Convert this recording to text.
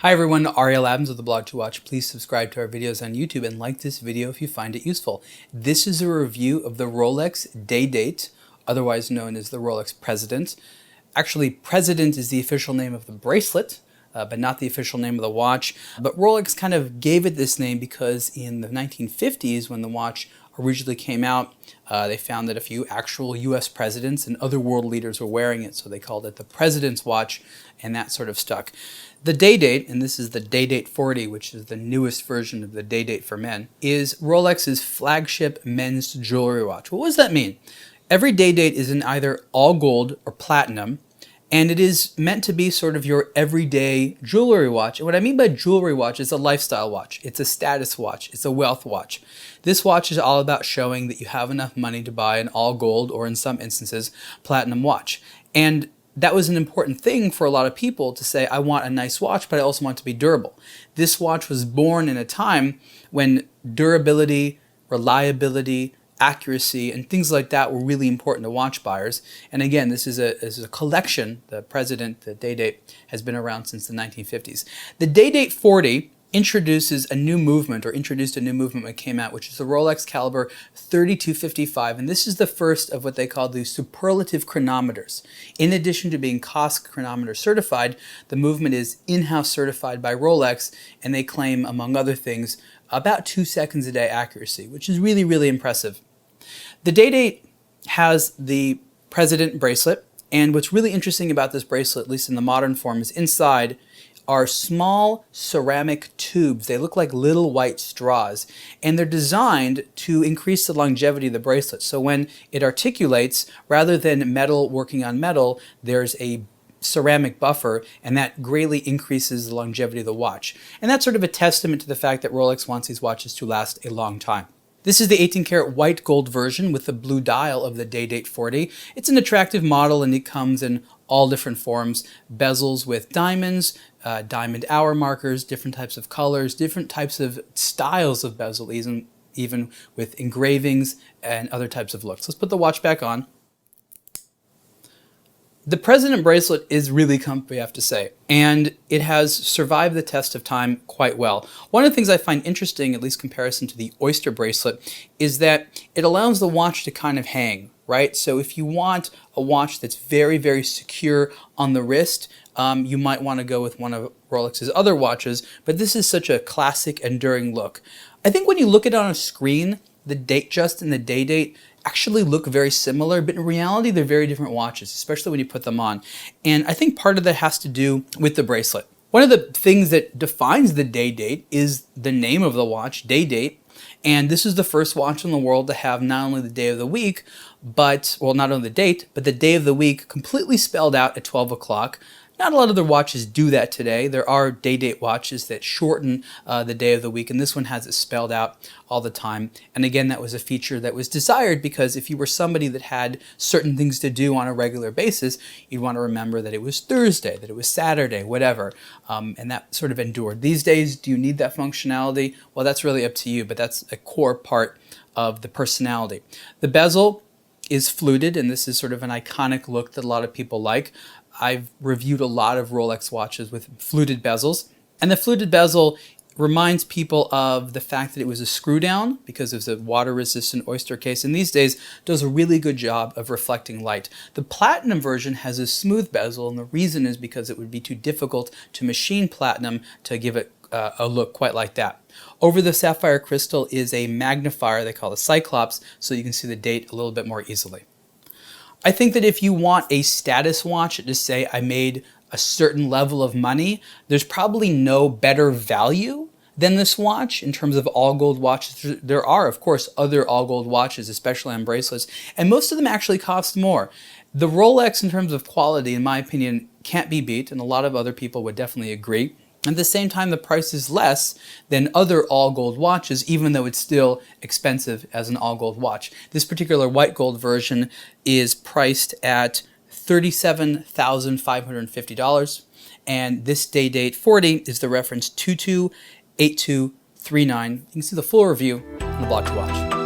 Hi everyone, Ariel Adams of aBlogtoWatch. Please subscribe to our videos on YouTube and like this video if you find it useful. This is a review of the Rolex Day-Date, otherwise known as the Rolex President. Actually, President is the official name of the bracelet, but not the official name of the watch. But Rolex kind of gave it this name because in the 1950s, when the watch originally came out, they found that a few actual US presidents and other world leaders were wearing it, so they called it the President's watch, and that sort of stuck. The Day-Date, and this is the Day-Date 40, which is the newest version of the Day-Date for men, is Rolex's flagship men's jewelry watch. What does that mean? Every Day-Date is in either all gold or platinum, and it is meant to be sort of your everyday jewelry watch. And what I mean by jewelry watch is a lifestyle watch. It's a status watch. It's a wealth watch. This watch is all about showing that you have enough money to buy an all gold, or in some instances, platinum watch. And that was an important thing for a lot of people to say, I want a nice watch, but I also want it to be durable. This watch was born in a time when durability, reliability, accuracy, and things like that were really important to watch buyers. And again, this is a collection. The President, the Day-Date, has been around since the 1950s. The Day-Date 40 introduced a new movement when it came out, which is the Rolex caliber 3255, and this is the first of what they call the superlative chronometers. In addition to being COSC chronometer certified, the movement is in-house certified by Rolex, and they claim, among other things, about 2 seconds a day accuracy, which is really, really impressive. The Day-Date has the President bracelet, and what's really interesting about this bracelet, at least in the modern form, is inside are small ceramic tubes. They look like little white straws, and they're designed to increase the longevity of the bracelet. So when it articulates, rather than metal working on metal, there's a ceramic buffer, and that greatly increases the longevity of the watch. And that's sort of a testament to the fact that Rolex wants these watches to last a long time. This is the 18-karat white gold version with the blue dial of the Day-Date 40. It's an attractive model, and it comes in all different forms. Bezels with diamonds, diamond hour markers, different types of colors, different types of styles of bezel, even with engravings and other types of looks. Let's put the watch back on. The President bracelet is really comfy, I have to say, and it has survived the test of time quite well. One of the things I find interesting, at least comparison to the Oyster bracelet, is that it allows the watch to kind of hang, right? So if you want a watch that's very, very secure on the wrist, you might want to go with one of Rolex's other watches, but this is such a classic, enduring look. I think when you look at it on a screen, the Datejust and the Day-Date actually look very similar, but in reality they're very different watches, especially when you put them on. And I think part of that has to do with the bracelet. One of the things that defines the Day-Date is the name of the watch, Day-Date, and this is the first watch in the world to have not only the day of the week, but, well, not only the date, but the day of the week completely spelled out at 12 o'clock. Not a lot of other watches do that today. There are Day-Date watches that shorten the day of the week, and this one has it spelled out all the time. And again, that was a feature that was desired because if you were somebody that had certain things to do on a regular basis, you'd want to remember that it was Thursday, that it was Saturday, whatever, and that sort of endured. These days, do you need that functionality? Well, that's really up to you, but that's a core part of the personality. The bezel is fluted, and this is sort of an iconic look that a lot of people like. I've reviewed a lot of Rolex watches with fluted bezels, and the fluted bezel reminds people of the fact that it was a screw down because it was a water-resistant Oyster case, and these days does a really good job of reflecting light. The platinum version has a smooth bezel, and the reason is because it would be too difficult to machine platinum to give it a look quite like that. Over the sapphire crystal is a magnifier they call a Cyclops, so you can see the date a little bit more easily. I think that if you want a status watch to say I made a certain level of money, there's probably no better value than this watch in terms of all gold watches. There are, of course, other all gold watches, especially on bracelets, and most of them actually cost more. The Rolex, in terms of quality, in my opinion, can't be beat, and a lot of other people would definitely agree. At the same time, the price is less than other all-gold watches, even though it's still expensive as an all-gold watch. This particular white gold version is priced at $37,550, and this Day-Date 40 is the reference 228239. You can see the full review on aBlogtoWatch.